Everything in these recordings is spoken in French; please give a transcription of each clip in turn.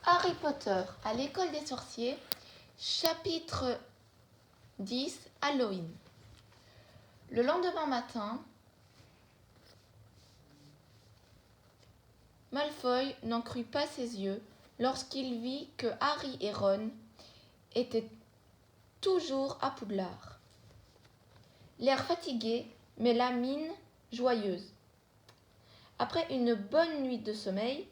Harry Potter à l'école des sorciers, chapitre 10, Halloween. Le lendemain matin, Malfoy n'en crut pas ses yeux lorsqu'il vit que Harry et Ron étaient toujours à Poudlard, l'air fatigué mais la mine joyeuse. Après une bonne nuit de sommeil,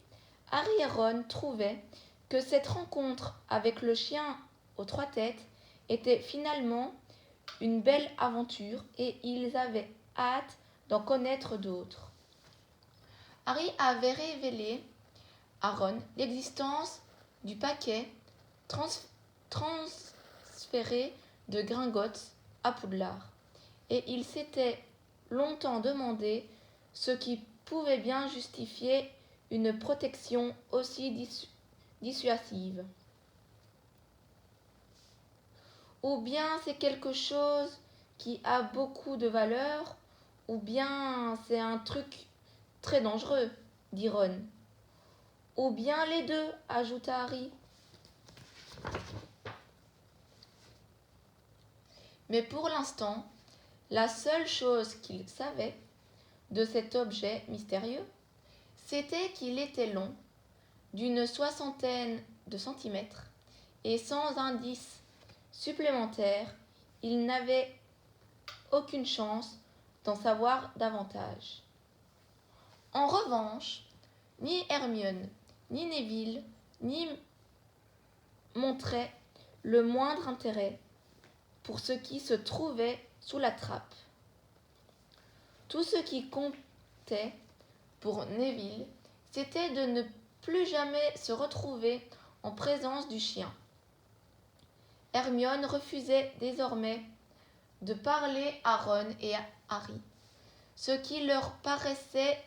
Harry et Ron trouvaient que cette rencontre avec le chien aux trois têtes était finalement une belle aventure et ils avaient hâte d'en connaître d'autres. Harry avait révélé à Ron l'existence du paquet transféré de Gringotts à Poudlard et il s'était longtemps demandé ce qui pouvait bien justifier une protection aussi dissuasive. Ou bien c'est quelque chose qui a beaucoup de valeur, ou bien c'est un truc très dangereux, dit Ron. Ou bien les deux, ajouta Harry. Mais pour l'instant, la seule chose qu'il savait de cet objet mystérieux, c'était qu'il était long, d'une soixantaine de centimètres, et sans indice supplémentaire, il n'avait aucune chance d'en savoir davantage. En revanche, ni Hermione, ni Neville, ni montraient le moindre intérêt pour ce qui se trouvait sous la trappe. Tout ce qui comptait pour Neville, c'était de ne plus jamais se retrouver en présence du chien. Hermione refusait désormais de parler à Ron et à Harry, ce qui leur paraissait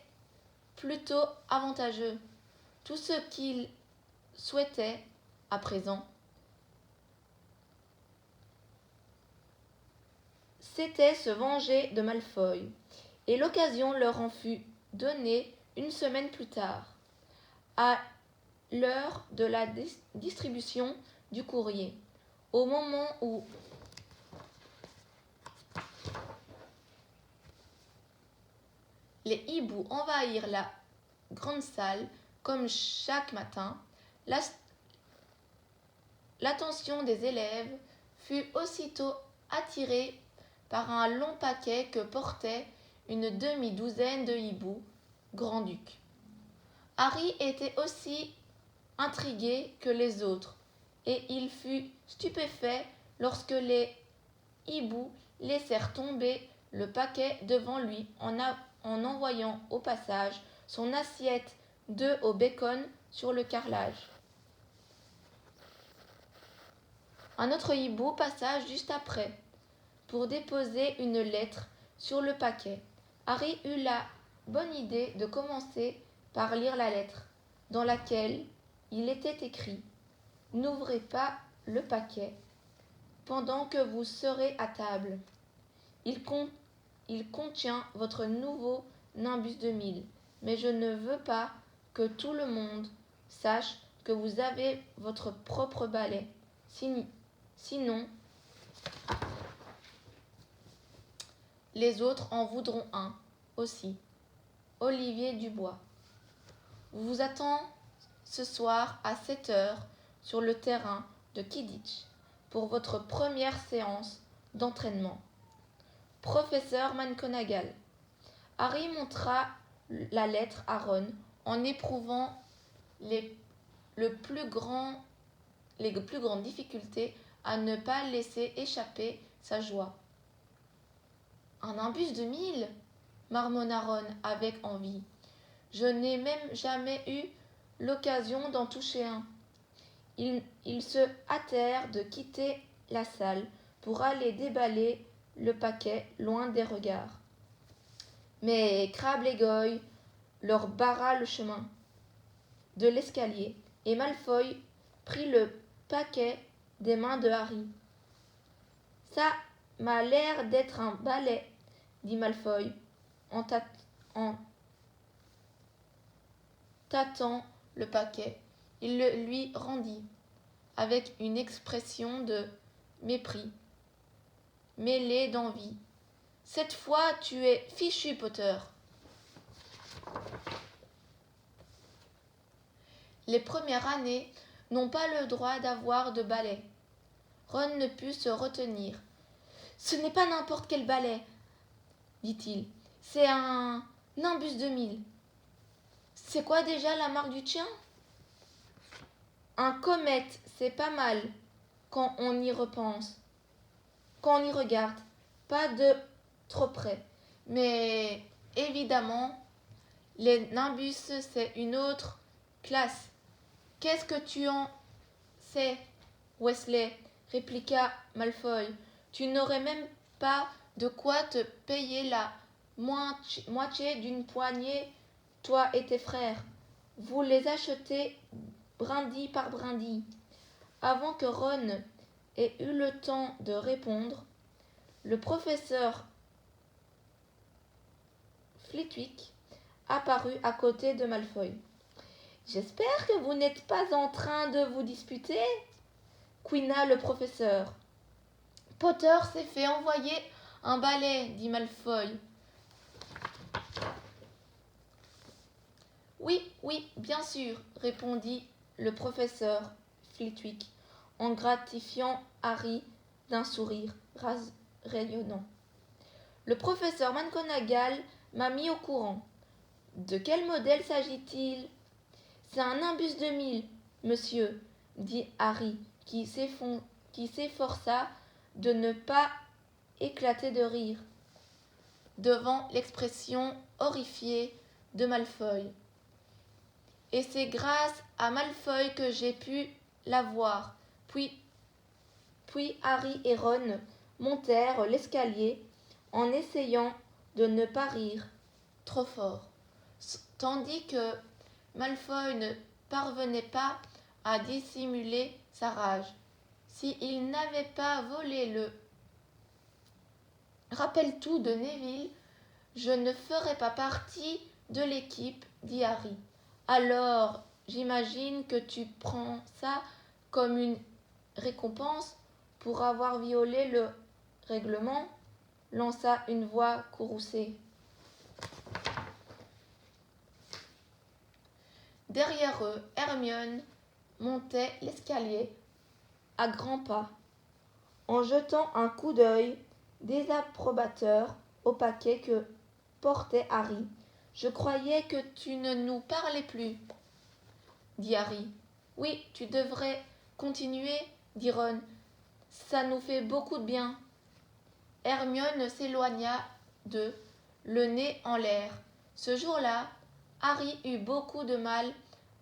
plutôt avantageux. Tout ce qu'ils souhaitaient à présent, c'était se venger de Malfoy, et l'occasion leur en fut donnée une semaine plus tard, à l'heure de la distribution du courrier, au moment où les hiboux envahirent la grande salle comme chaque matin. L'attention des élèves fut aussitôt attirée par un long paquet que portait une demi-douzaine de hiboux grand-ducs. Harry était aussi intrigué que les autres, et il fut stupéfait lorsque les hiboux laissèrent tomber le paquet devant lui en envoyant au passage son assiette d'œufs au bacon sur le carrelage. Un autre hibou passa juste après, pour déposer une lettre sur le paquet. Harry eut la bonne idée de commencer par lire la lettre, dans laquelle il était écrit « N'ouvrez pas le paquet pendant que vous serez à table. Il contient votre nouveau Nimbus 2000, mais je ne veux pas que tout le monde sache que vous avez votre propre balai. Sinon, les autres en voudront un aussi. Olivier Dubois. Vous attend ce soir à 7h sur le terrain de Quidditch pour votre première séance d'entraînement. Professeur McGonagall. Harry montra la lettre à Ron en éprouvant les plus grandes difficultés à ne pas laisser échapper sa joie. Un Nimbus 2000 marmonna Ron avec envie. Je n'ai même jamais eu l'occasion d'en toucher un. Ils se hâtèrent de quitter la salle pour aller déballer le paquet loin des regards. Mais Crabbe et Goyle leur barra le chemin de l'escalier et Malfoy prit le paquet des mains de Harry. Ça m'a l'air d'être un balai, dit Malfoy en tâtant le paquet. Il le lui rendit, avec une expression de mépris, mêlée d'envie. Cette fois, tu es fichu, Potter. Les premières années n'ont pas le droit d'avoir de balai. Ron ne put se retenir. Ce n'est pas n'importe quel balai, dit-il. C'est un Nimbus 2000. C'est quoi déjà la marque du tien? Un comète, c'est pas mal quand on y repense, quand on y regarde, pas de trop près. Mais évidemment, les Nimbus, c'est une autre classe. Qu'est-ce que tu en sais, Wesley? Répliqua Malfoy. Tu n'aurais même pas de quoi te payer la moitié d'une poignée, toi et tes frères. Vous les achetez brindille par brindille. Avant que Ron ait eu le temps de répondre, le professeur Flitwick apparut à côté de Malfoy. « J'espère que vous n'êtes pas en train de vous disputer ?» couina le professeur. « Potter s'est fait envoyer un balai, » dit Malfoy. « Oui, bien sûr, » répondit le professeur Flitwick, en gratifiant Harry d'un sourire rayonnant. « Le professeur McGonagall m'a mis au courant. De quel modèle s'agit-il ? » « C'est un Nimbus 2000, monsieur, » dit Harry, qui s'efforça de ne pas éclater de rire devant l'expression horrifiée de Malfoy. « Et c'est grâce à Malfoy que j'ai pu l'avoir. » Puis Harry et Ron montèrent l'escalier en essayant de ne pas rire trop fort, tandis que Malfoy ne parvenait pas à dissimuler sa rage. S'il n'avait pas volé le rappel-tout de Neville, je ne ferais pas partie de l'équipe, dit Harry. Alors, j'imagine que tu prends ça comme une récompense pour avoir violé le règlement, lança une voix courroucée. Derrière eux, Hermione montait l'escalier à grands pas, en jetant un coup d'œil désapprobateur au paquet que portait Harry. « Je croyais que tu ne nous parlais plus, » dit Harry. « Oui, tu devrais continuer, » dit Ron. « Ça nous fait beaucoup de bien. » Hermione s'éloigna d'eux, le nez en l'air. Ce jour-là, Harry eut beaucoup de mal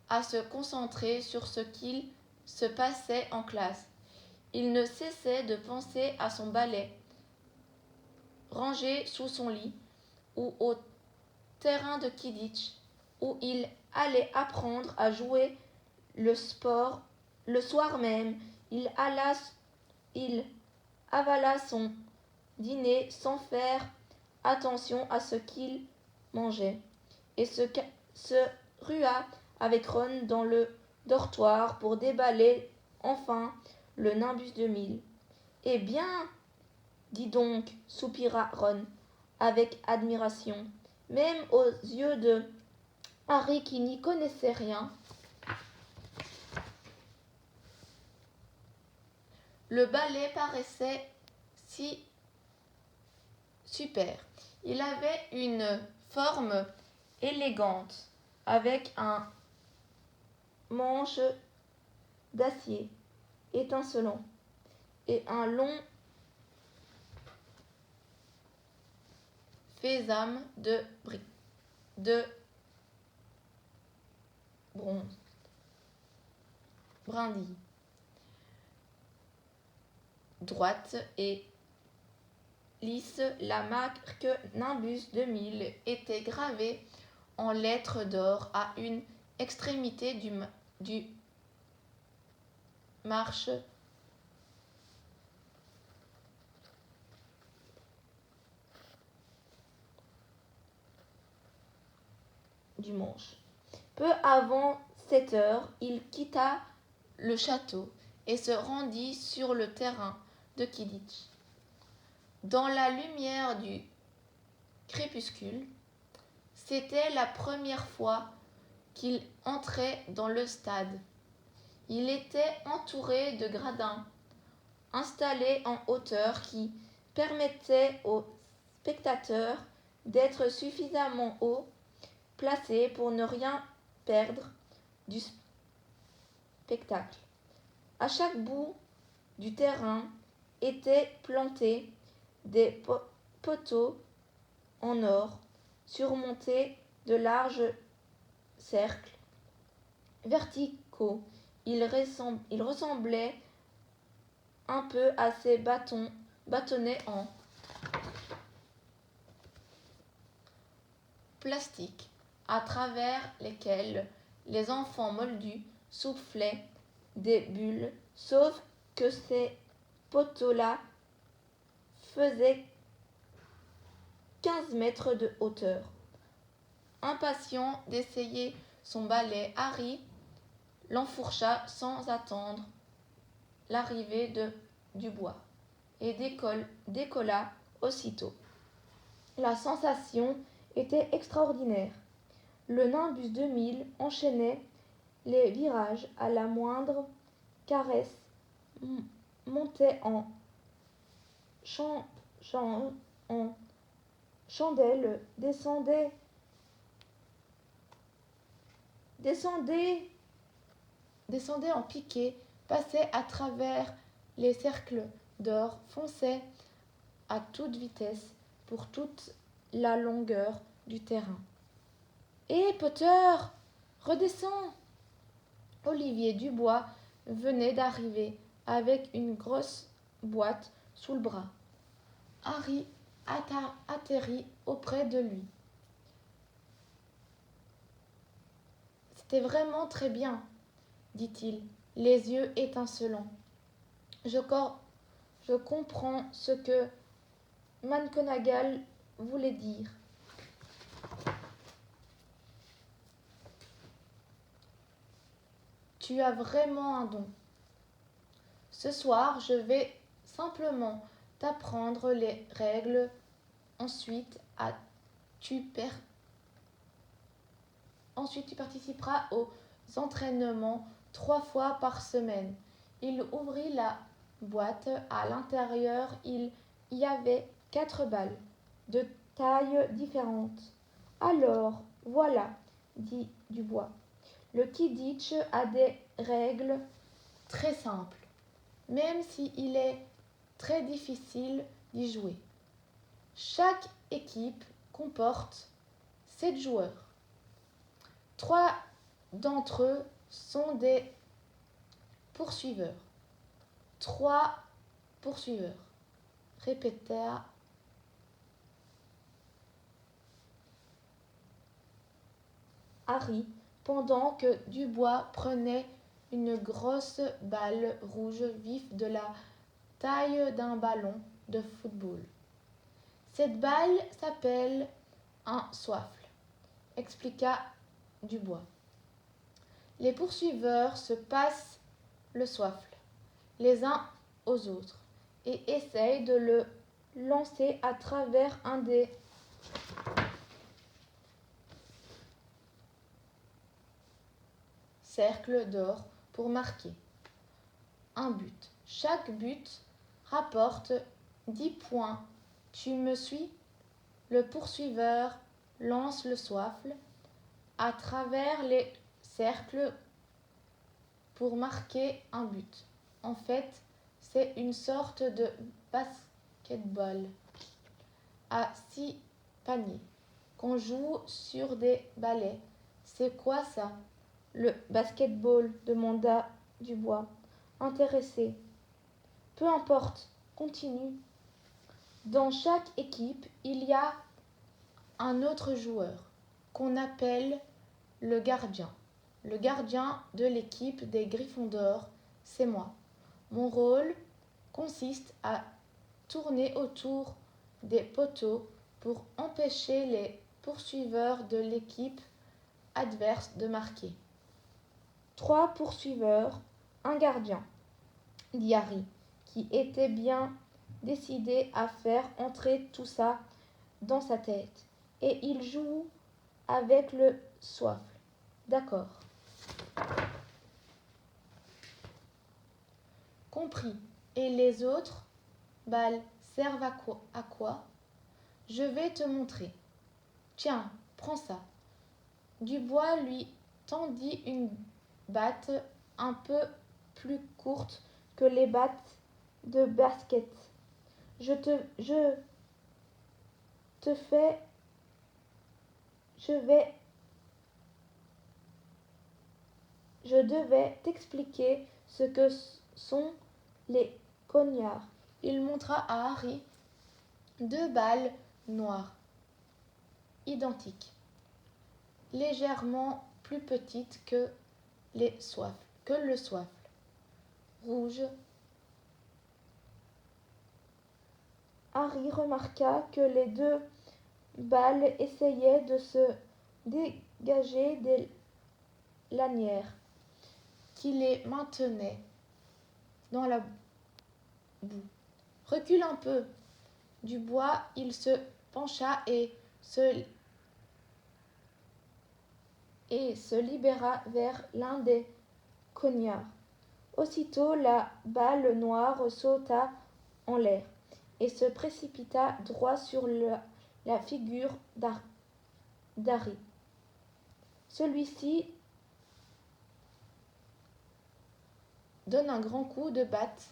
à se concentrer sur ce qu'il se passait en classe. Il ne cessait de penser à son balai, rangé sous son lit, ou au terrain de Quidditch, où il allait apprendre à jouer le sport. Le soir même, il avala son dîner sans faire attention à ce qu'il mangeait, et se rua avec Ron dans le dortoir pour déballer enfin le Nimbus 2000. « Eh bien, dis donc, » soupira Ron avec admiration, même aux yeux de Harry qui n'y connaissait rien. Le balai paraissait si super. Il avait une forme élégante, avec un manche d'acier étincelant et un long faisame de bronze, brindille, droite et lisse. La marque Nimbus 2000 était gravée en lettres d'or à une extrémité du manche Peu avant 7 heures, il quitta le château et se rendit sur le terrain de Quidditch. Dans la lumière du crépuscule, c'était la première fois qu'il entrait dans le stade. Il était entouré de gradins installés en hauteur qui permettaient aux spectateurs d'être suffisamment haut placés pour ne rien perdre du spectacle. À chaque bout du terrain étaient plantés des poteaux en or surmontés de larges cercles verticaux. Il ressemblait un peu à ces bâtonnets en plastique à travers lesquels les enfants moldus soufflaient des bulles, sauf que ces poteaux-là faisaient 15 mètres de hauteur. Impatient d'essayer son balai, Harry l'enfourcha sans attendre l'arrivée du bois et décolla aussitôt. La sensation était extraordinaire. Le Nimbus 2000 enchaînait les virages à la moindre caresse, montait en chandelle, descendait en piqué, passait à travers les cercles d'or, fonçait à toute vitesse pour toute la longueur du terrain. « Hé, Potter, redescends !» Olivier Dubois venait d'arriver avec une grosse boîte sous le bras. Harry atterrit auprès de lui. « C'était vraiment très bien, » dit-il, les yeux étincelants. Je comprends ce que McGonagall voulait dire. Tu as vraiment un don. Ce soir, je vais simplement t'apprendre les règles. Ensuite, tu participeras aux entraînements 3 fois par semaine. Il ouvrit la boîte. À l'intérieur, il y avait 4 balles, de tailles différentes. Alors, voilà, dit Dubois. Le Quidditch a des règles très simples, même s'il est très difficile d'y jouer. Chaque équipe comporte 7 joueurs. 3 d'entre eux sont des poursuiveurs. 3 poursuiveurs, répéta Harry pendant que Dubois prenait une grosse balle rouge vif de la taille d'un ballon de football. Cette balle s'appelle un soifle, expliqua Dubois. Les poursuiveurs se passent le soifle les uns aux autres et essayent de le lancer à travers un des cercles d'or pour marquer un but. Chaque but rapporte 10 points. Tu me suis? Le poursuiveur lance le soifle à travers les cercles pour marquer un but. En fait, c'est une sorte de basketball à 6 paniers qu'on joue sur des balais. C'est quoi ça? Le basketball, demanda Dubois, intéressé. Peu importe, continue. Dans chaque équipe, il y a un autre joueur qu'on appelle le gardien. Le gardien de l'équipe des Gryffondors, c'est moi. Mon rôle consiste à tourner autour des poteaux pour empêcher les poursuiveurs de l'équipe adverse de marquer. 3 poursuiveurs, un gardien, dit Harry, qui était bien décidé à faire entrer tout ça dans sa tête. Et il joue avec le soif. D'accord. Compris. Et les autres balles servent à quoi? Je vais te montrer. Tiens, prends ça. Dubois lui tendit une batte un peu plus courte Que les battes de basket. Je devais t'expliquer ce que sont les cognards. Il montra à Harry 2 balles noires, identiques, légèrement plus petites que le soifle, rouge. Harry remarqua que les 2 balles essayaient de se dégager des lanières qui les maintenaient dans la boue. Recule un peu. Dubois, il se pencha et se libéra vers l'un des cognards. Aussitôt la balle noire sauta en l'air et se précipita droit sur la figure d'Harry. Celui-ci donne un grand coup de batte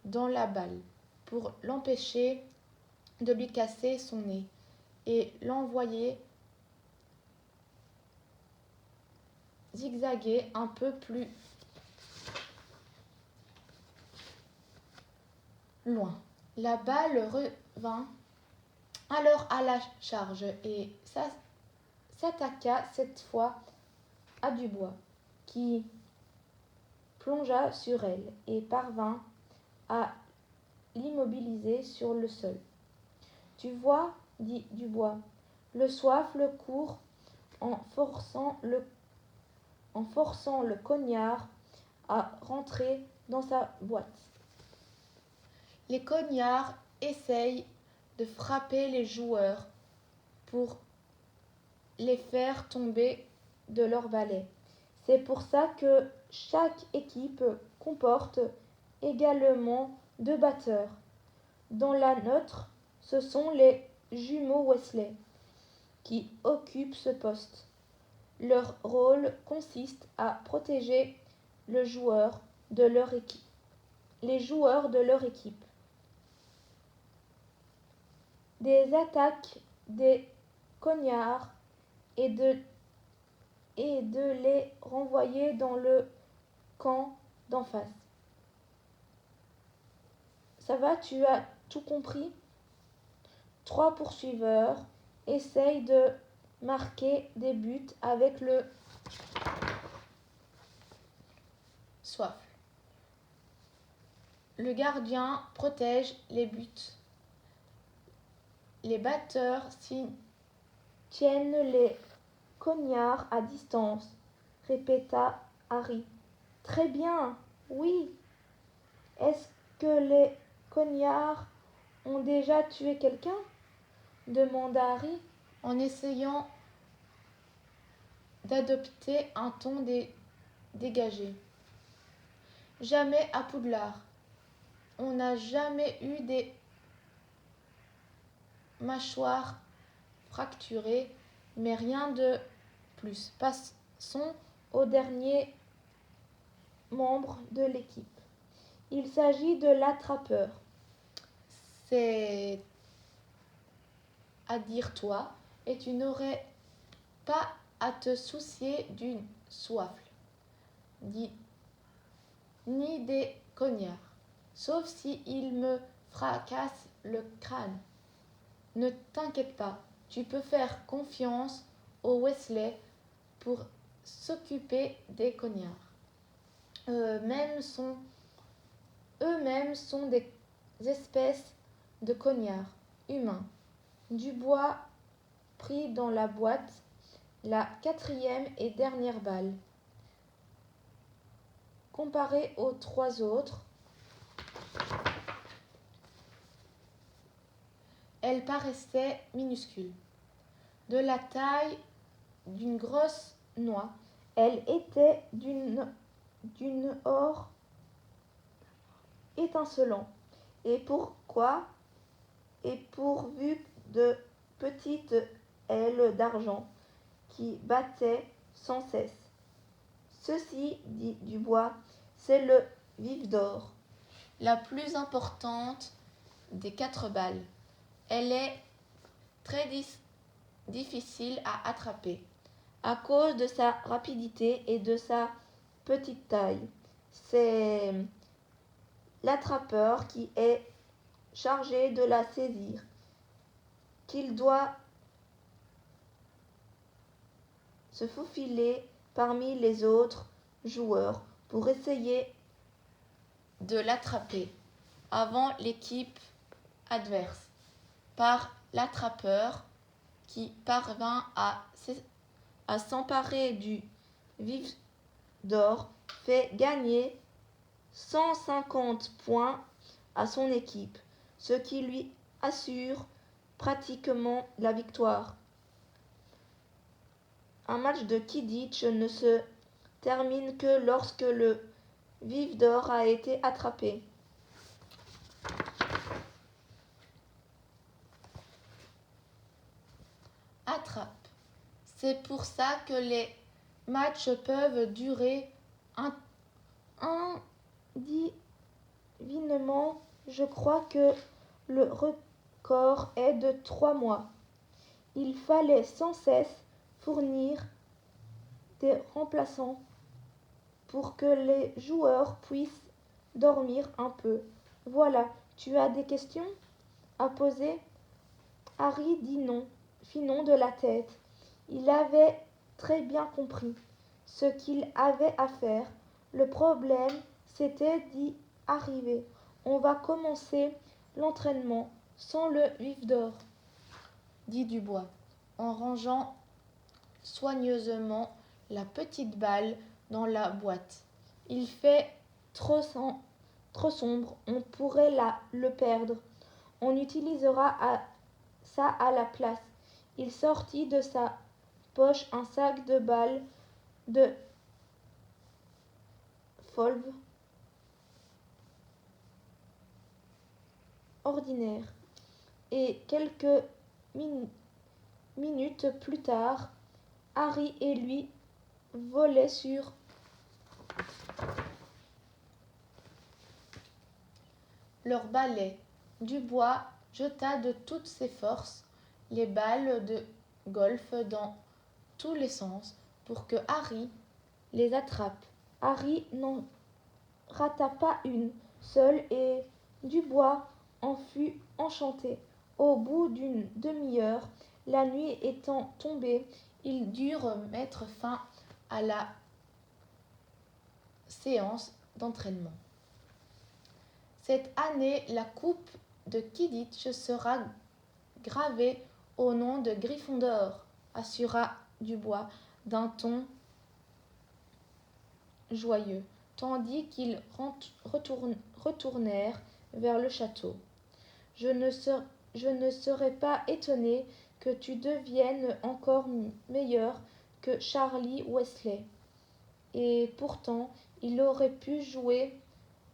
dans la balle pour l'empêcher de lui casser son nez et l'envoyer zigzaguer un peu plus loin. La balle revint alors à la charge et s'attaqua cette fois à Dubois, qui plongea sur elle et parvint à l'immobiliser sur le sol. Tu vois, dit Dubois, le soifle court en forçant le cognard à rentrer dans sa boîte. Les cognards essayent de frapper les joueurs pour les faire tomber de leur balai. C'est pour ça que chaque équipe comporte également 2 batteurs. Dans la nôtre, ce sont les jumeaux Weasley qui occupent ce poste. Leur rôle consiste à protéger les joueurs de leur équipe. Des attaques des cognards et de les renvoyer dans le camp d'en face. Ça va, tu as tout compris? 3 poursuiveurs essayent de marquer des buts avec le soif. Le gardien protège les buts. Les batteurs tiennent les cognards à distance, répéta Harry. Très bien, oui. Est-ce que les cognards ont déjà tué quelqu'un? Demanda Harry en essayant d'adopter un ton dégagé. Jamais à Poudlard. On n'a jamais eu des mâchoires fracturées, mais rien de plus. Passons au dernier membre de l'équipe. Il s'agit de l'attrapeur. C'est à dire toi, et tu n'aurais pas à te soucier d'une soifle, ni des cognards, sauf si il me fracasse le crâne. Ne t'inquiète pas, tu peux faire confiance aux Weasley pour s'occuper des cognards. Eux-mêmes sont des espèces de cognards humains. Dubois prit dans la boîte la quatrième et dernière balle. Comparée aux trois autres, elle paraissait minuscule. De la taille d'une grosse noix, elle était d'une or étincelant, et pourvue de petites ailes d'argent qui battaient sans cesse. Ceci, dit Dubois, c'est le vif d'or. La plus importante des 4 balles. Elle est très difficile à attraper à cause de sa rapidité et de sa petite taille. C'est l'attrapeur qui est chargé de la saisir qu'il doit se faufiler parmi les autres joueurs pour essayer de l'attraper avant l'équipe adverse par l'attrapeur qui parvint à s'emparer du vif d'or fait gagner 150 points à son équipe, ce qui lui assure pratiquement la victoire. Un match de Quidditch ne se termine que lorsque le vif d'or a été attrapé. Attrape. C'est pour ça que les matchs peuvent durer indéfiniment. Je crois que le record est de 3 mois. Il fallait sans cesse fournir des remplaçants pour que les joueurs puissent dormir un peu. Voilà, tu as des questions à poser? Harry dit non, fit non de la tête. Il avait très bien compris ce qu'il avait à faire. Le problème, c'était d'y arriver. On va commencer l'entraînement sans le vif d'or, dit Dubois, en rangeant soigneusement la petite balle dans la boîte. Il fait trop sombre, on pourrait le perdre. On utilisera ça à la place. Il sortit de sa poche un sac de balles de fauve ordinaire. Et quelques minutes plus tard, Harry et lui volaient sur leur balai. Dubois jeta de toutes ses forces les balles de golf dans tous les sens pour que Harry les attrape. Harry n'en rata pas une seule et Dubois en fut enchanté. Au bout d'une demi-heure, la nuit étant tombée, ils durent mettre fin à la séance d'entraînement. Cette année, la coupe de Quidditch sera gravée au nom de Gryffondor, assura Dubois d'un ton joyeux, tandis qu'ils retournèrent vers le château. Je ne serais pas étonné que tu deviennes encore meilleur que Charlie Weasley. Et pourtant, il aurait pu jouer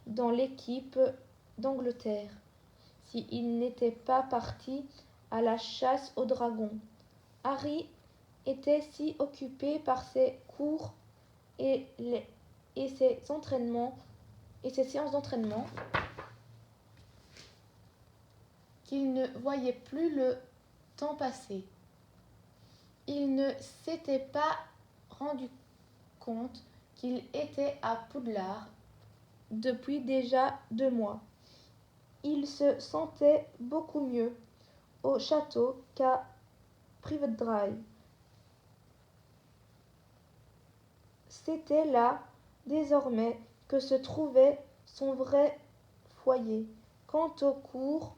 dans l'équipe d'Angleterre s'il n'était pas parti à la chasse aux dragons. Harry était si occupé par ses cours et ses séances d'entraînement qu'il ne voyait plus le temps passer. Il ne s'était pas rendu compte qu'il était à Poudlard depuis déjà 2 mois. Il se sentait beaucoup mieux au château qu'à Privet Drive. C'était là, désormais, que se trouvait son vrai foyer. Quant aux cours,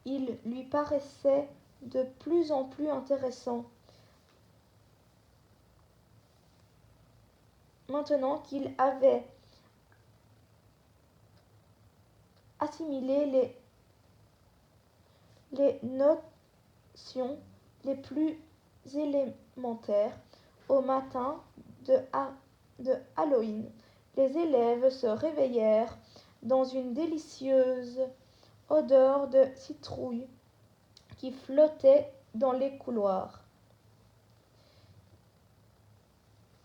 il lui paraissait de plus en plus intéressant. maintenant qu'il avait assimilé les notions les plus élémentaires au matin de Halloween, les élèves se réveillèrent dans une délicieuse odeur de citrouille qui flottait dans les couloirs.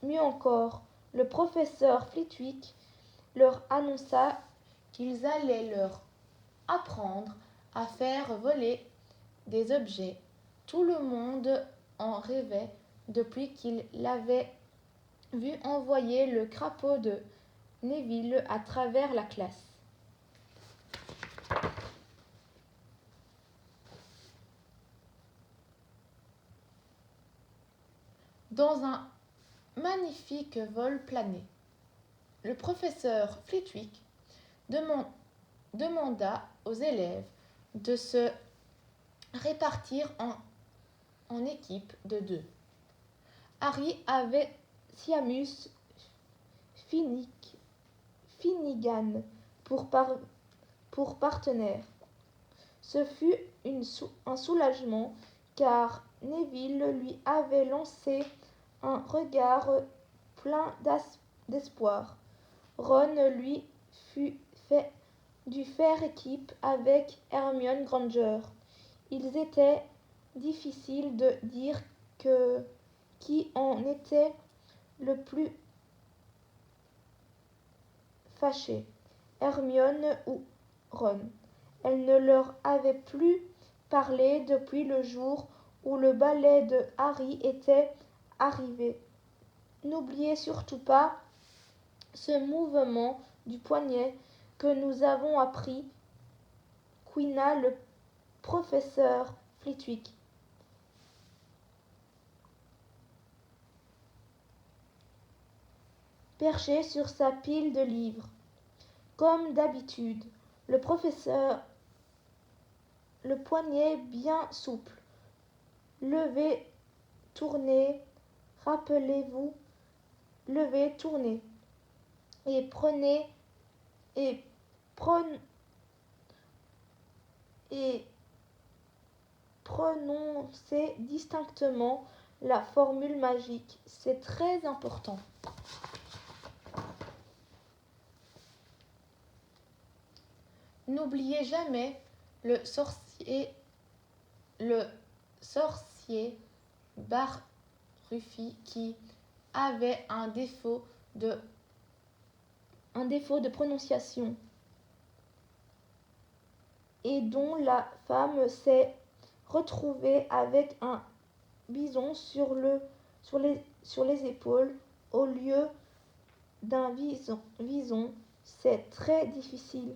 Mieux encore, le professeur Flitwick leur annonça qu'ils allaient leur apprendre à faire voler des objets. Tout le monde en rêvait depuis qu'il l'avait vu envoyer le crapaud de Neville à travers la classe. Dans un magnifique vol plané, le professeur Flitwick demanda aux élèves de se répartir en équipes de 2. Harry avait Seamus Finnegan pour partenaire. Ce fut un soulagement car Neville lui avait lancé un regard plein d'espoir. Ron lui dut faire équipe avec Hermione Granger. Il était difficile de dire qui en était le plus fâché, Hermione ou Ron. Elle ne leur avait plus parlé depuis le jour où le balai de Harry était arrivé. N'oubliez surtout pas ce mouvement du poignet que nous avons appris, quina le professeur Flitwick. Perché sur sa pile de livres. Comme d'habitude, le professeur, le poignet bien souple. Levez, tournez, rappelez-vous, levez, tournez. Et prononcez distinctement la formule magique. C'est très important. N'oubliez jamais le sorcier Barruffy qui avait un défaut de prononciation et dont la femme s'est retrouvée avec un bison sur les épaules au lieu d'un vison. C'est très difficile.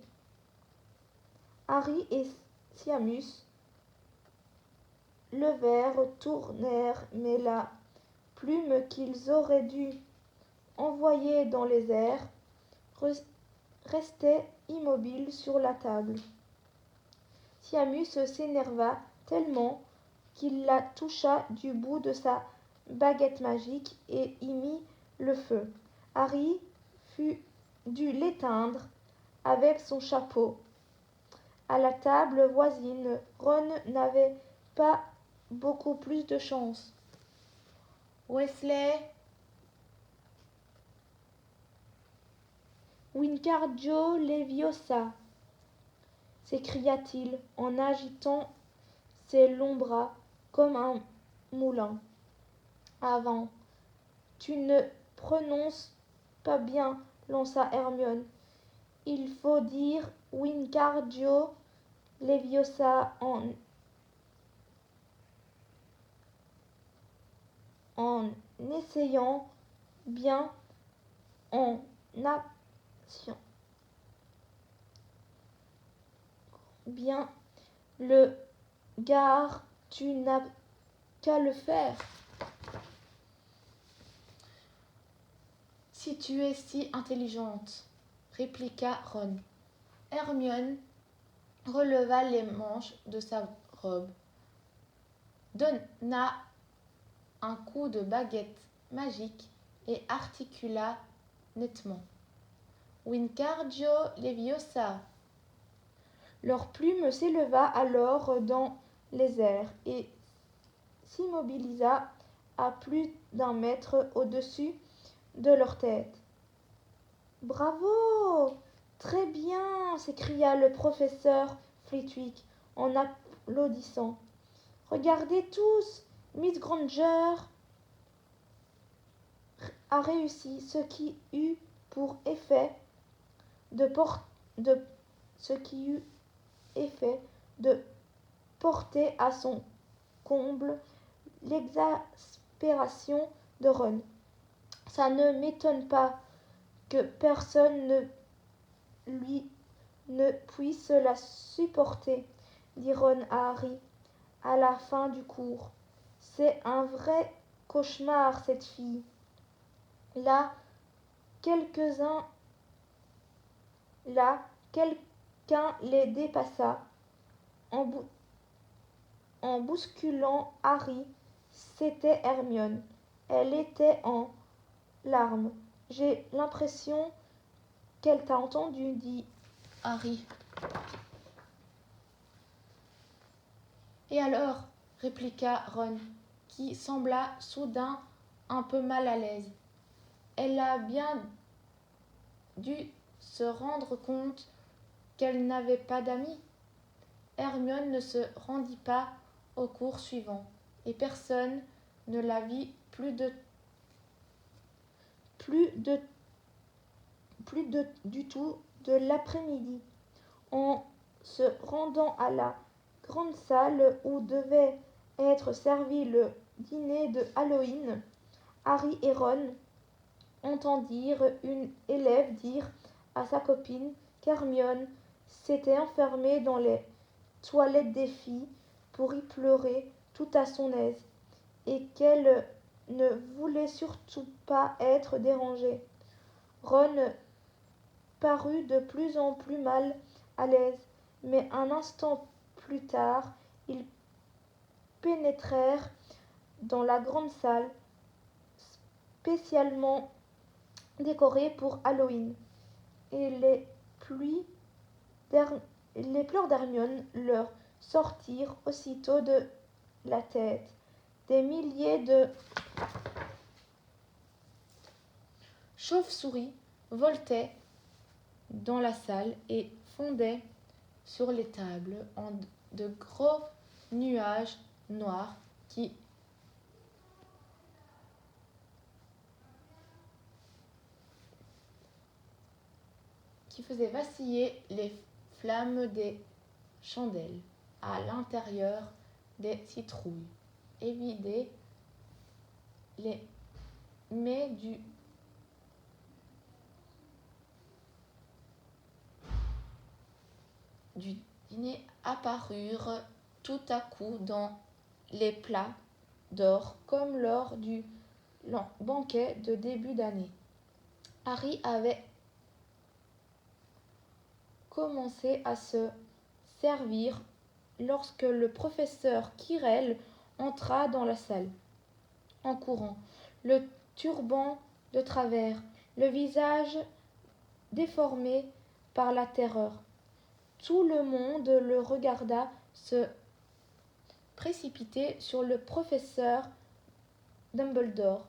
Harry et Seamus levèrent, tournèrent, mais la plume qu'ils auraient dû envoyer dans les airs restait immobile sur la table. Seamus s'énerva tellement qu'il la toucha du bout de sa baguette magique et y mit le feu. Harry fut dû l'éteindre avec son chapeau. À la table voisine, Ron n'avait pas beaucoup plus de chance. Weasley, Wingardium Leviosa, s'écria-t-il en agitant ses longs bras comme un moulin. Avant, tu ne prononces pas bien, lança Hermione. Il faut dire Wingardium Leviosa en essayant bien en action. Bien, le gare, tu n'as qu'à le faire. Si tu es si intelligente, répliqua Ron. Hermione releva les manches de sa robe, donna un coup de baguette magique et articula nettement. Wingardio Leviosa. Leur plume s'éleva alors dans les airs et s'immobilisa à plus d'1 mètre au-dessus de leur tête. Bravo! Très bien! S'écria le professeur Flitwick en applaudissant. Regardez tous! Miss Granger a réussi, ce qui eut pour effet de porter à son comble l'exaspération de Ron. Ça ne m'étonne pas que personne ne puisse la supporter, dit Ron à Harry à la fin du cours. C'est un vrai cauchemar, cette fille. Là, quelqu'un les dépassa en bousculant Harry. C'était Hermione. Elle était en larmes. J'ai l'impression qu'elle t'a entendu, dit Harry. Et alors? Répliqua Ron, qui sembla soudain un peu mal à l'aise. Elle a bien dû se rendre compte qu'elle n'avait pas d'amis. Hermione ne se rendit pas au cours suivant, et personne ne la vit du tout de l'après-midi. En se rendant à la grande salle où devait être servi le dîner de Halloween, Harry et Ron entendirent une élève dire à sa copine qu'Hermione s'était enfermée dans les toilettes des filles pour y pleurer tout à son aise et qu'elle ne voulait surtout pas être dérangée. Ron parut de plus en plus mal à l'aise, mais un instant plus tard, ils pénétrèrent dans la grande salle spécialement décorée pour Halloween, et les pleurs d'Hermione leur sortirent aussitôt de la tête. Des milliers de chauves-souris voltaient dans la salle et fondaient sur les tables en de gros nuages noirs qui faisaient vaciller les flammes des chandelles à l'intérieur des citrouilles et vidaient les mets du dîner apparurent tout à coup dans les plats d'or comme lors du banquet de début d'année. Harry avait commencé à se servir lorsque le professeur Quirrell entra dans la salle, en courant, le turban de travers, le visage déformé par la terreur. Tout le monde le regarda se précipiter sur le professeur Dumbledore.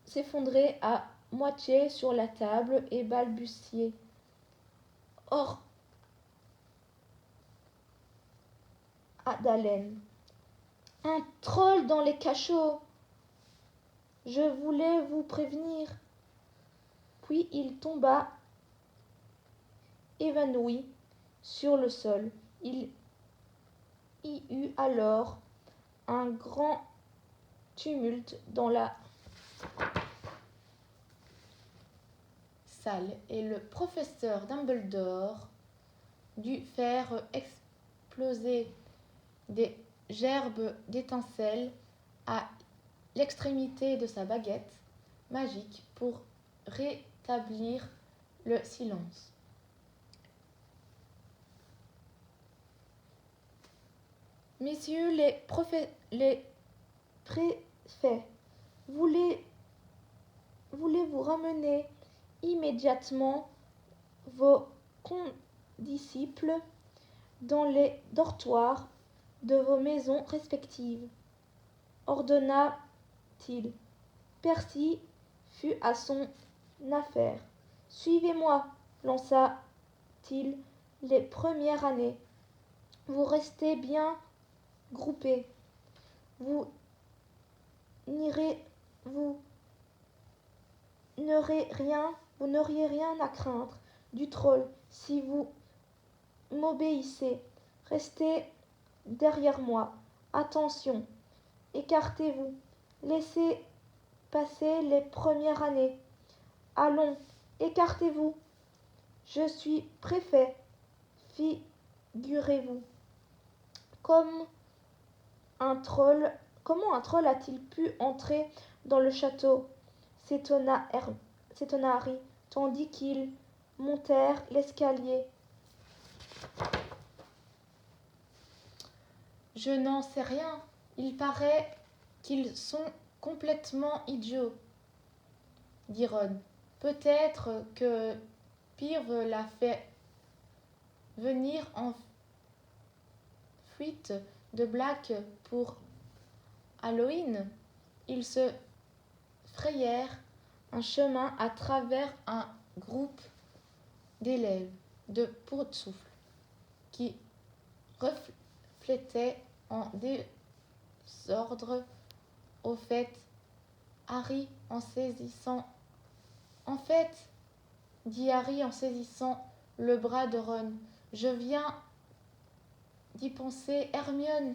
S'effondrer à moitié sur la table et balbutier. Hors d'haleine. Un troll dans les cachots. Je voulais vous prévenir. Puis il tomba évanoui sur le sol. Il y eut alors un grand tumulte dans la salle et le professeur Dumbledore dut faire exploser des gerbes d'étincelles à l'extrémité de sa baguette magique pour rétablir le silence. Messieurs les fait. Voulez-vous ramener immédiatement vos condisciples dans les dortoirs de vos maisons respectives, ordonna-t-il. Percy fut à son affaire. Suivez-moi, lança-t-il les premières années. Vous restez bien groupés. Vous n'auriez rien à craindre du troll si vous m'obéissez. Restez derrière moi. Attention, écartez-vous. Laissez passer les premières années. Allons, écartez-vous. Je suis préfet. Figurez-vous. Comment un troll a-t-il pu entrer dans le château? S'étonna Harry, tandis qu'ils montèrent l'escalier. Je n'en sais rien. Il paraît qu'ils sont complètement idiots, dit Ron. Peut-être que Pirve l'a fait venir en fuite de Black pour Halloween. Ils se frayèrent un chemin à travers un groupe d'élèves de Pout-Souffle qui reflétaient en désordre au fait, Harry en saisissant. En fait, dit Harry en saisissant le bras de Ron, je viens d'y penser, Hermione.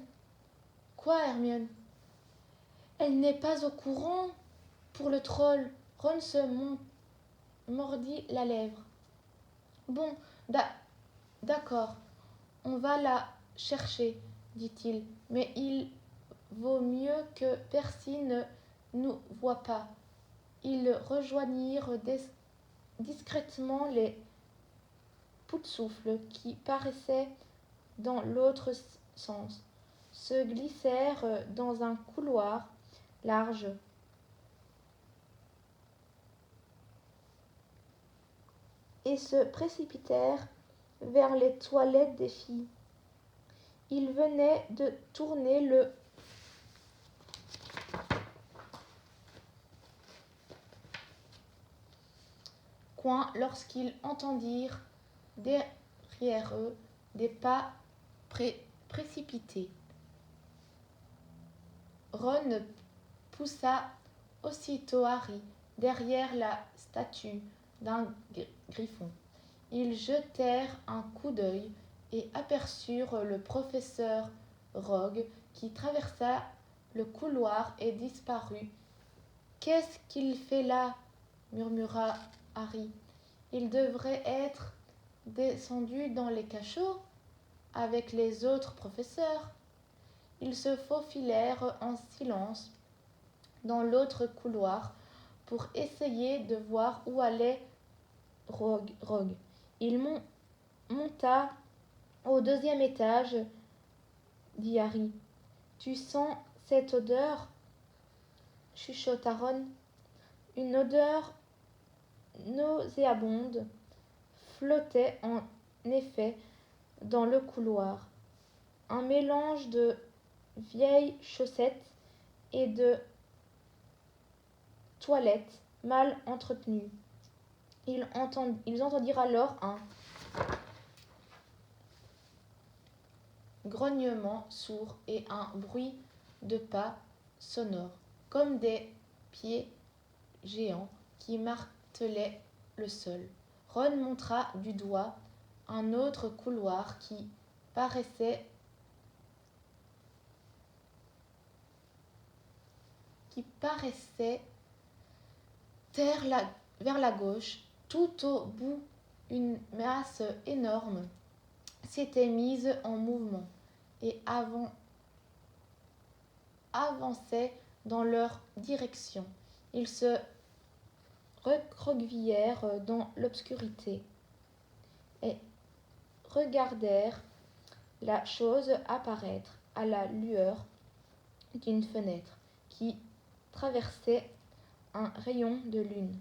Quoi, Hermione? Elle n'est pas au courant pour le troll. Ron se mordit la lèvre. Bon, d'accord, on va la chercher, dit-il, mais il vaut mieux que Percy ne nous voie pas. Ils rejoignirent discrètement les Pout-Souffle qui paraissaient dans l'autre sens, se glissèrent dans un couloir large et se précipitèrent vers les toilettes des filles. Ils venaient de tourner le coin lorsqu'ils entendirent derrière eux des pas précipités. Ron poussa aussitôt Harry derrière la statue d'un griffon. Ils jetèrent un coup d'œil et aperçurent le professeur Rogue qui traversa le couloir et disparut. « Qu'est-ce qu'il fait là ?» murmura Harry. « Il devrait être descendu dans les cachots avec les autres professeurs. » Ils se faufilèrent en silence dans l'autre couloir pour essayer de voir où allait Rogue. Il monta au 2e étage, dit Harry. Tu sens cette odeur? Chuchota Ron. Une odeur nauséabonde flottait en effet dans le couloir. Un mélange de vieilles chaussettes et de toilettes mal entretenues. Ils entendirent alors un grognement sourd et un bruit de pas sonores, comme des pieds géants qui martelaient le sol. Ron montra du doigt un autre couloir qui paraissait vers la gauche. Tout au bout, une masse énorme s'était mise en mouvement et avançait dans leur direction. Ils se recroquevillèrent dans l'obscurité et regardèrent la chose apparaître à la lueur d'une fenêtre qui traversait un rayon de lune.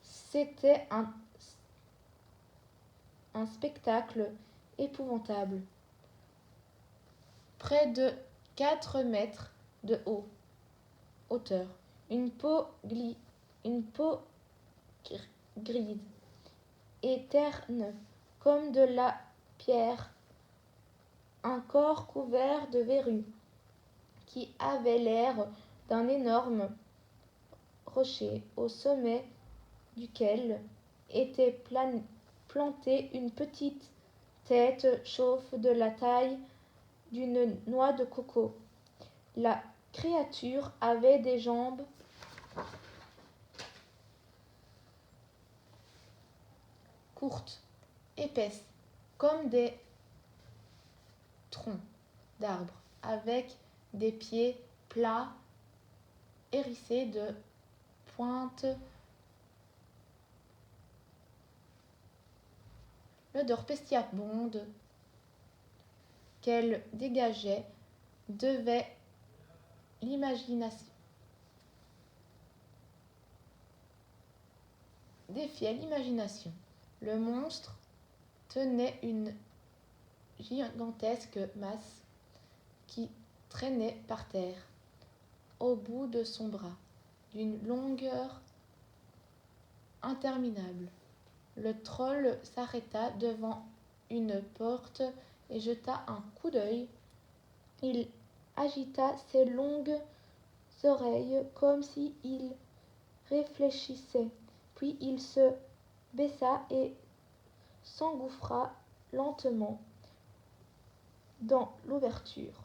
C'était un spectacle épouvantable. Près de 4 mètres de hauteur, une peau grise et terne comme de la pierre, un corps couvert de verrues qui avait l'air d'un énorme rocher au sommet duquel était plantée une petite tête chauffe de la taille d'une noix de coco. La créature avait des jambes courtes, épaisses, comme des troncs d'arbres, avec des pieds plats hérissés de pointes. L'odeur pestilentielle qu'elle dégageait défiait l'imagination. Le monstre tenait une gigantesque masse qui traînait par terre au bout de son bras, d'une longueur interminable. Le troll s'arrêta devant une porte et jeta un coup d'œil. Il agita ses longues oreilles comme s'il réfléchissait, puis il se baissa et s'engouffra lentement dans l'ouverture.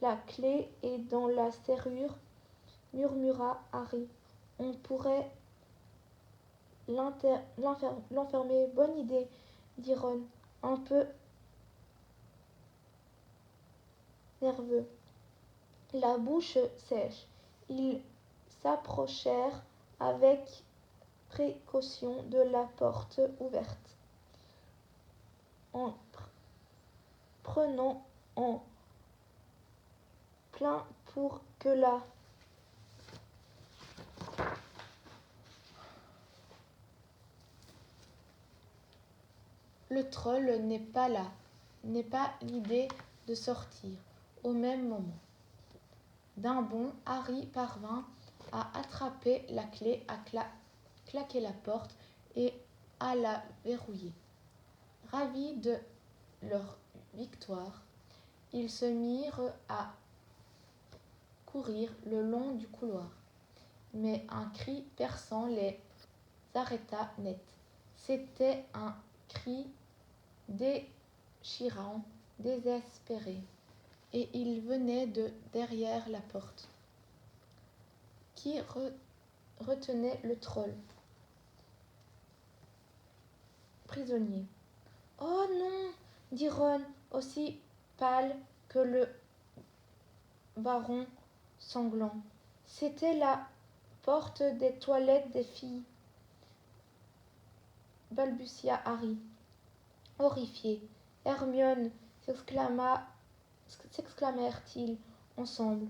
La clé est dans la serrure, murmura Harry. On pourrait l'enfermer. Bonne idée, dit Ron, un peu nerveux, la bouche sèche. Ils s'approchèrent avec précaution de la porte ouverte, en prenant en plein pour que le troll n'est pas là, n'est pas l'idée de sortir. Au même moment, d'un bond, Harry parvint à attraper la clé, à claquer la porte et à la verrouiller. Ravis de leur victoire, ils se mirent à courir le long du couloir. Mais un cri perçant les arrêta net. C'était un cri déchirant, désespéré, et il venait de derrière la porte, qui retenait le troll prisonnier. « Oh non !» dit Ron, aussi pâle que le baron sanglant. « C'était la porte des toilettes des filles, » balbutia Harry, horrifié. Hermione, s'exclamèrent-ils ensemble.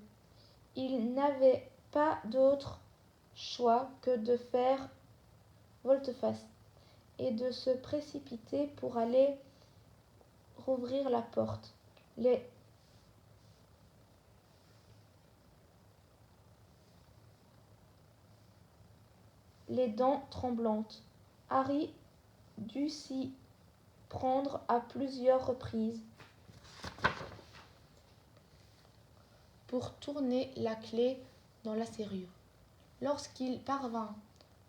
Ils n'avaient pas d'autre choix que de faire volte-face et de se précipiter pour aller rouvrir la porte. Les dents tremblantes. Harry dut s'y prendre à plusieurs reprises pour tourner la clé dans la serrure. Lorsqu'il parvint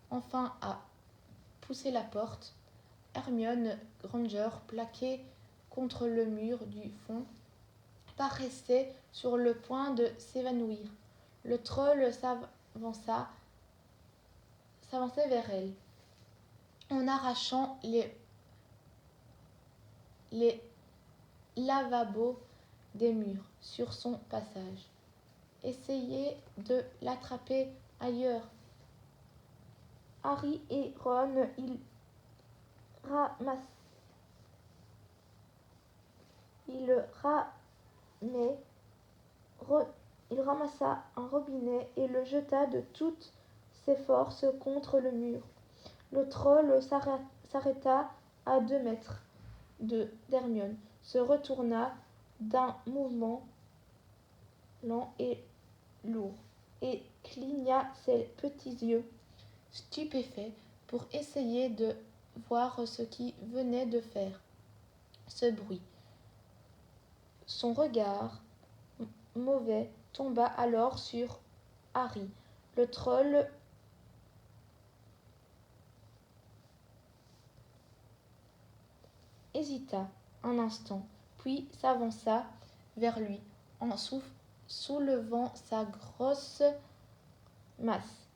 enfin à pousser la porte, Hermione Granger, plaquée contre le mur du fond, paraissait sur le point de s'évanouir. Le troll s'avançait vers elle, en arrachant les lavabos des murs sur son passage. Essayez de l'attraper ailleurs. Harry et Ron, ils ramaient Il ramassa un robinet et le jeta de toutes ses forces contre le mur. Le troll s'arrêta à 2 mètres d'Hermione, se retourna d'un mouvement lent et lourd, et cligna ses petits yeux, stupéfait, pour essayer de voir ce qui venait de faire ce bruit. Son regard mauvais tomba alors sur Harry. Le troll hésita un instant, puis s'avança vers lui en soulevant sa grosse masse.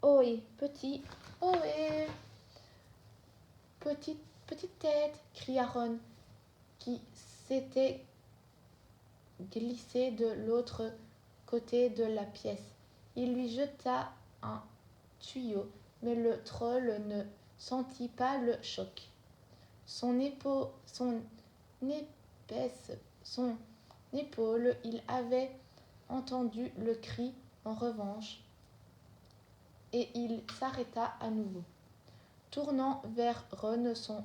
Ohé, ohé, petite tête, cria Ron, qui s'était glissé de l'autre côté de la pièce. Il lui jeta un tuyau, mais le troll ne sentit pas le choc. Son épaule, il avait entendu le cri en revanche, et il s'arrêta à nouveau, tournant vers Ron son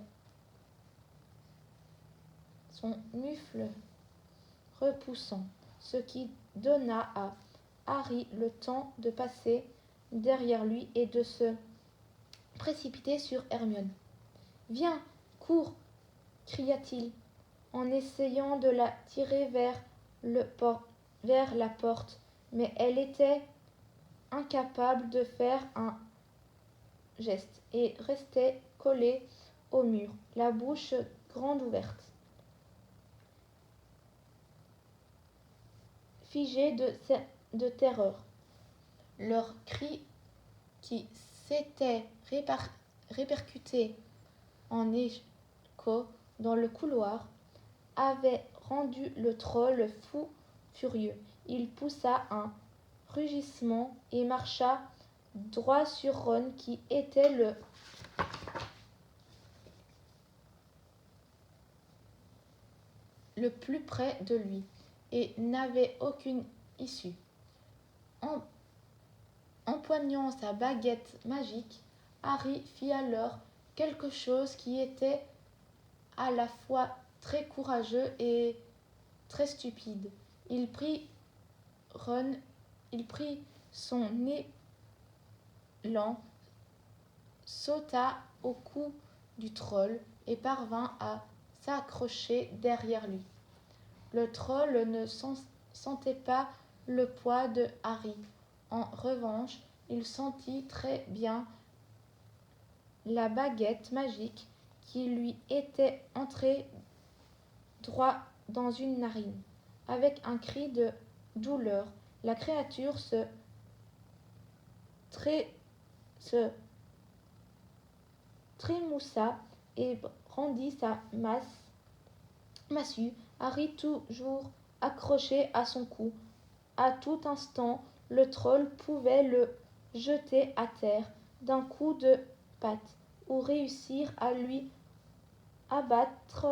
mufle repoussant, ce qui donna à Harry le temps de passer derrière lui et de se précipiter sur Hermione. « Viens, cours !» cria-t-il, en essayant de la tirer vers la porte, mais elle était incapable de faire un geste et restait collée au mur, la bouche grande ouverte. Figée de terreur. Leurs cris, qui s'étaient répercutés en écho dans le couloir, avaient rendu le troll furieux. Il poussa un rugissement et marcha droit sur Ron, qui était le plus près de lui et n'avait aucune issue. Empoignant sa baguette magique, Harry fit alors quelque chose qui était à la fois très courageux et très stupide. Il prit son élan, sauta au cou du troll et parvint à s'accrocher derrière lui. Le troll ne sentait pas le poids de Harry. En revanche, il sentit très bien la baguette magique qui lui était entrée droit dans une narine. Avec un cri de douleur, la créature se trémoussa et brandit sa massue. Harry toujours accroché à son cou. À tout instant, le troll pouvait le jeter à terre d'un coup de patte ou réussir à lui abattre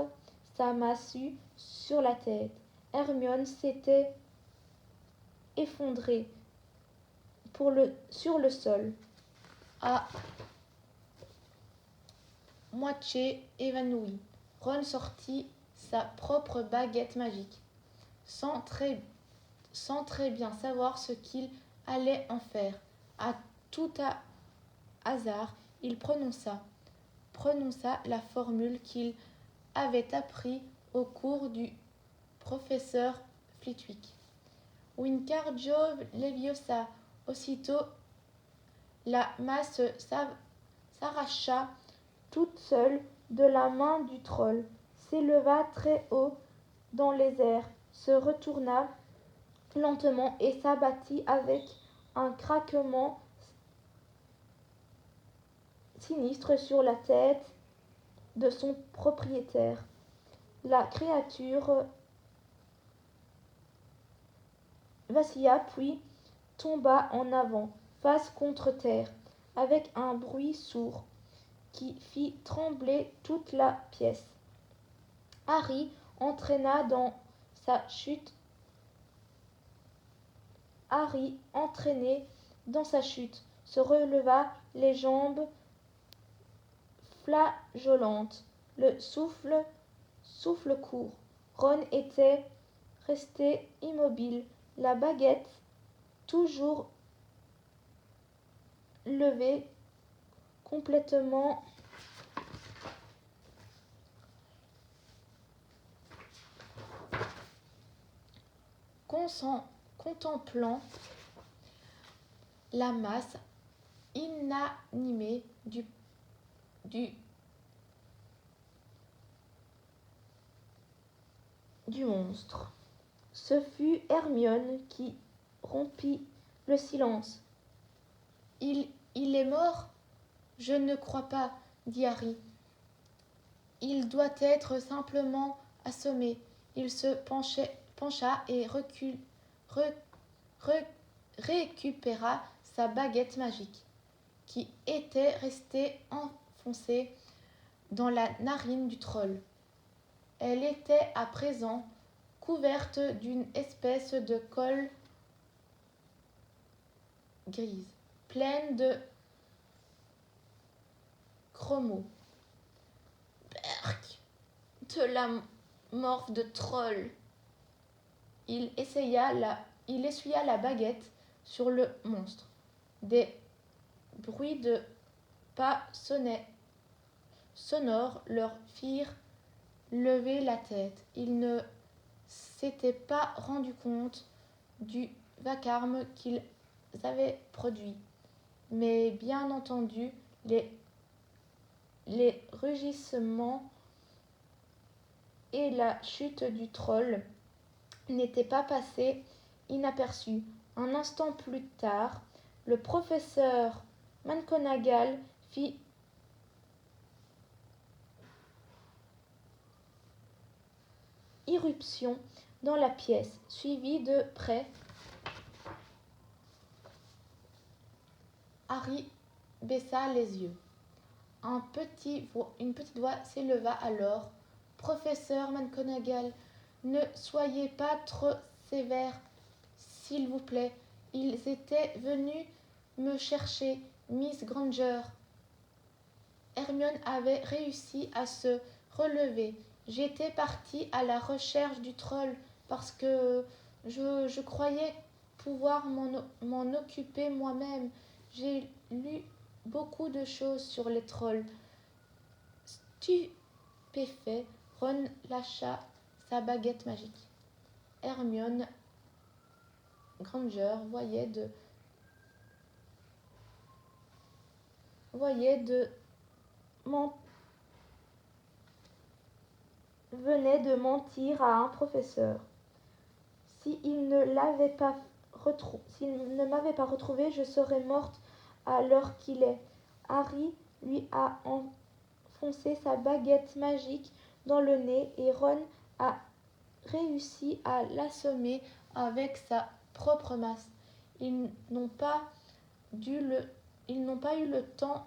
sa massue sur la tête. Hermione s'était effondrée sur le sol, à moitié évanouie. Ron sortit sa propre baguette magique, sans très bien savoir ce qu'il allait en faire. À tout hasard, il prononça la formule qu'il avait appris au cours du professeur Flitwick. Wingardium Leviosa. Aussitôt, la masse s'arracha toute seule de la main du troll, s'éleva très haut dans les airs, se retourna lentement et s'abattit avec un craquement sinistre sur la tête de son propriétaire. La créature vacilla puis tomba en avant, face contre terre, avec un bruit sourd qui fit trembler toute la pièce. Harry entraîna dans sa chute Harry, entraîné dans sa chute, se releva les jambes flageolantes, le souffle court. Ron était resté immobile, la baguette toujours levée, complètement contemplant la masse inanimée du monstre. Ce fut Hermione qui rompit le silence. Il est mort? Je ne crois pas, dit Harry. Il doit être simplement assommé. Il se pencha et récupéra sa baguette magique, qui était restée enfoncée dans la narine du troll. Elle était à présent couverte d'une espèce de colle grise, pleine de chromo. Berk, de la morphe de troll. Il essuya la baguette sur le monstre. Des bruits de pas sonores leur firent lever la tête. Ils ne s'étaient pas rendus compte du vacarme qu'ils avaient produit. Mais bien entendu, les rugissements et la chute du troll n'étaient pas passés inaperçus. Un instant plus tard, le professeur McGonagall fit irruption dans la pièce, suivi de près. Harry baissa les yeux. Une petite voix s'éleva alors. Professeur McGonagall, ne soyez pas trop sévère, s'il vous plaît. Ils étaient venus me chercher, Miss Granger. Hermione avait réussi à se relever. J'étais partie à la recherche du troll parce que je croyais pouvoir m'en occuper moi-même. J'ai lu beaucoup de choses sur les trolls. Stupéfait, Ron lâcha sa baguette magique. Hermione Granger venait de mentir à un professeur. S'il ne m'avait pas retrouvée, je serais morte à l'heure qu'il est. Harry lui a enfoncé sa baguette magique dans le nez et Ron a réussi à l'assommer avec sa propre masse. Ils n'ont pas eu le temps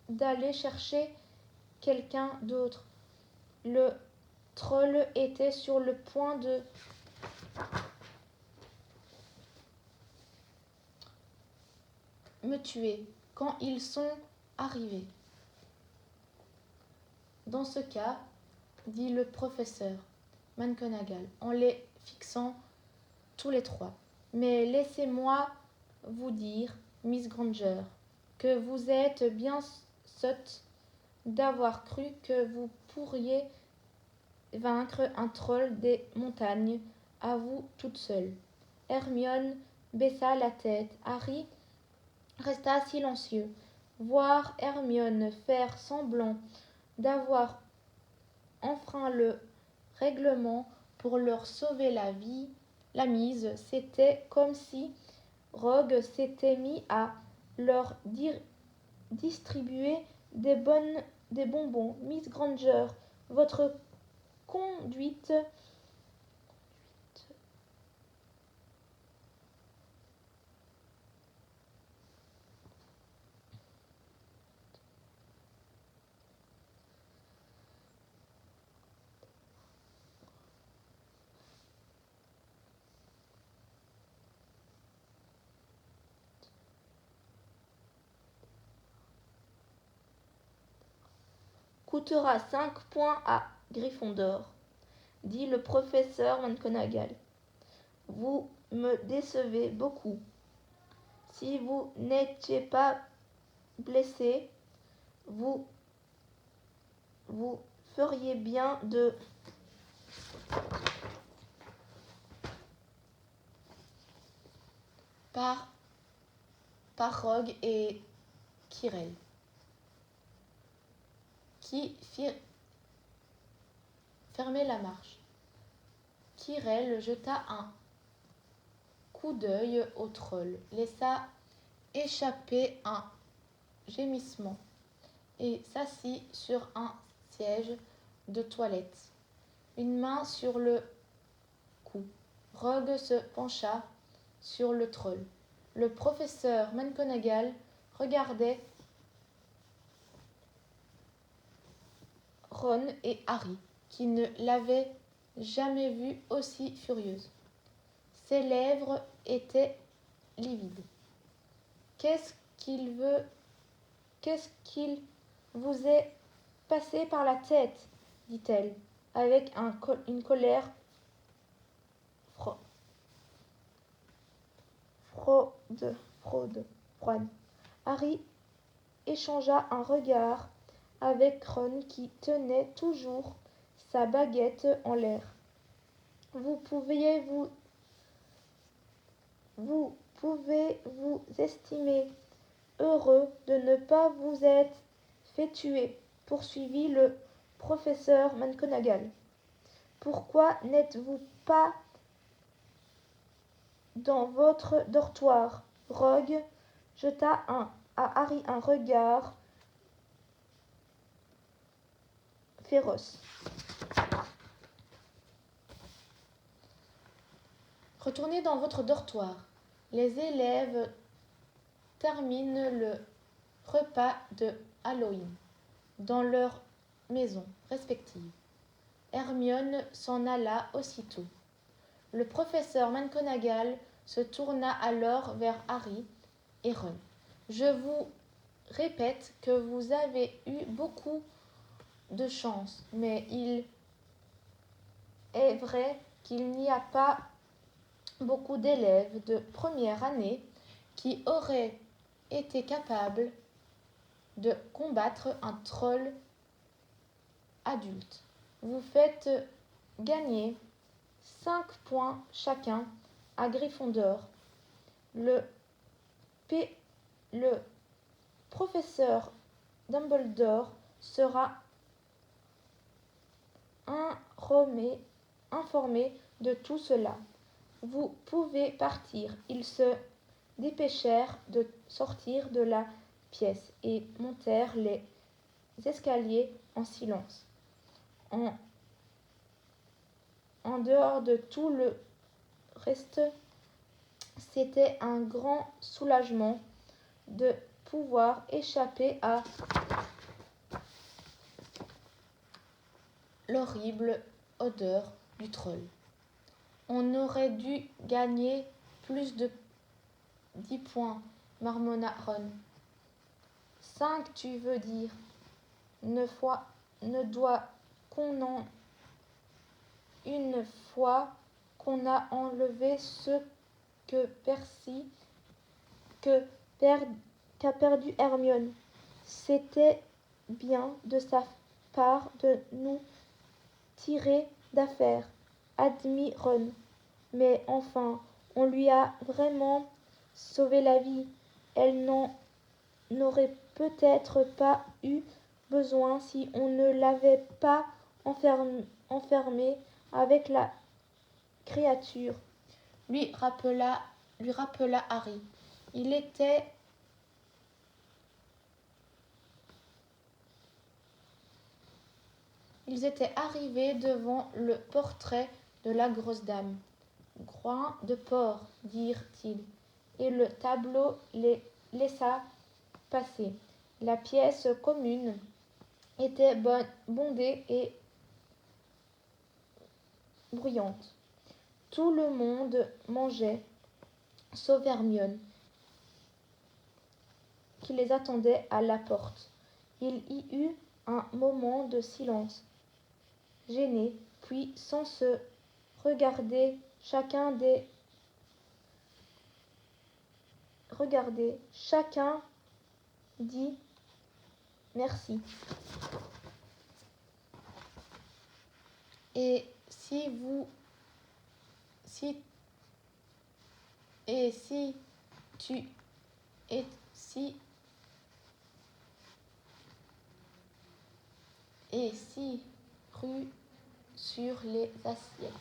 d'aller chercher quelqu'un d'autre. Le troll était sur le point de me tuer quand ils sont arrivés. Dans ce cas, dit le professeur McGonagall en les fixant tous les trois. Mais laissez-moi vous dire, Miss Granger, que vous êtes bien sotte d'avoir cru que vous pourriez vaincre un troll des montagnes à vous toute seule. Hermione baissa la tête. Harry resta silencieux. Voir Hermione faire semblant d'avoir enfreint le règlement pour leur sauver la mise, c'était comme si Rogue s'était mis à leur distribuer des bonbons. Miss Granger, votre conduite coûtera 5 points à Gryffondor, dit le professeur McGonagall. Vous me décevez beaucoup. Si vous n'étiez pas blessé, vous feriez bien de par Rogue et Quirrell, qui firent fermer la marche. Quirrell jeta un coup d'œil au troll, laissa échapper un gémissement et s'assit sur un siège de toilette, une main sur le cou. Rogue se pencha sur le troll. Le professeur McGonagall regardait Ron et Harry, qui ne l'avaient jamais vue aussi furieuse. Ses lèvres étaient livides. Qu'est-ce qu'il vous est passé par la tête, dit-elle, avec une colère froide. Harry échangea un regard avec Ron qui tenait toujours sa baguette en l'air. Vous pouvez vous estimer heureux de ne pas vous être fait tuer, poursuivit le professeur McGonagall. Pourquoi n'êtes-vous pas dans votre dortoir? Rogue jeta à Harry un regard féroce. Retournez dans votre dortoir. Les élèves terminent le repas de Halloween dans leurs maisons respectives. Hermione s'en alla aussitôt. Le professeur McGonagall se tourna alors vers Harry et Ron. Je vous répète que vous avez eu beaucoup de chance, mais il est vrai qu'il n'y a pas beaucoup d'élèves de première année qui auraient été capables de combattre un troll adulte. Vous faites gagner 5 points chacun à Gryffondor. Le professeur Dumbledore sera informé de tout cela. Vous pouvez partir. Ils se dépêchèrent de sortir de la pièce et montèrent les escaliers en silence. En dehors de tout le reste, c'était un grand soulagement de pouvoir échapper à l'horrible odeur du troll. On aurait dû gagner plus de 10 points, marmonna Ron. 5, tu veux dire? Ne doit qu'on en une fois qu'on a enlevé ce qu'a perdu Hermione. C'était bien de sa part de nous tirer d'affaire, admit Ron. Mais enfin, on lui a vraiment sauvé la vie. Elle n'en aurait peut-être pas eu besoin si on ne l'avait pas enfermée avec la créature, lui rappela Harry. Ils étaient arrivés devant le portrait de la grosse dame. Groin de porc, dirent-ils, et le tableau les laissa passer. La pièce commune était bondée et bruyante. Tout le monde mangeait, sauf Hermione, qui les attendait à la porte. Il y eut un moment de silence, gêné, puis sans se regarder, chacun dit merci. Et si vous si et si tu et si et si rue sur les assiettes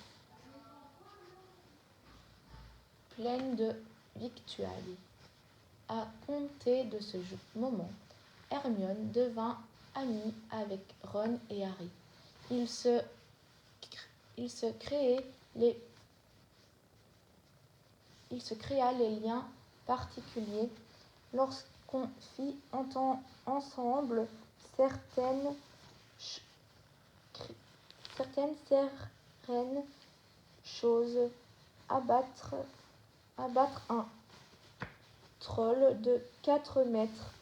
pleines de victuailles. À compter de ce moment, Hermione devint amie avec Ron et Harry. Ils se créa les liens particuliers lorsqu'on fit ensemble certaines choses, abattre un troll de 4 mètres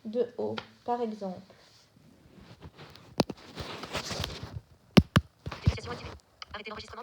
de haut, par exemple. Arrêtez l'enregistrement.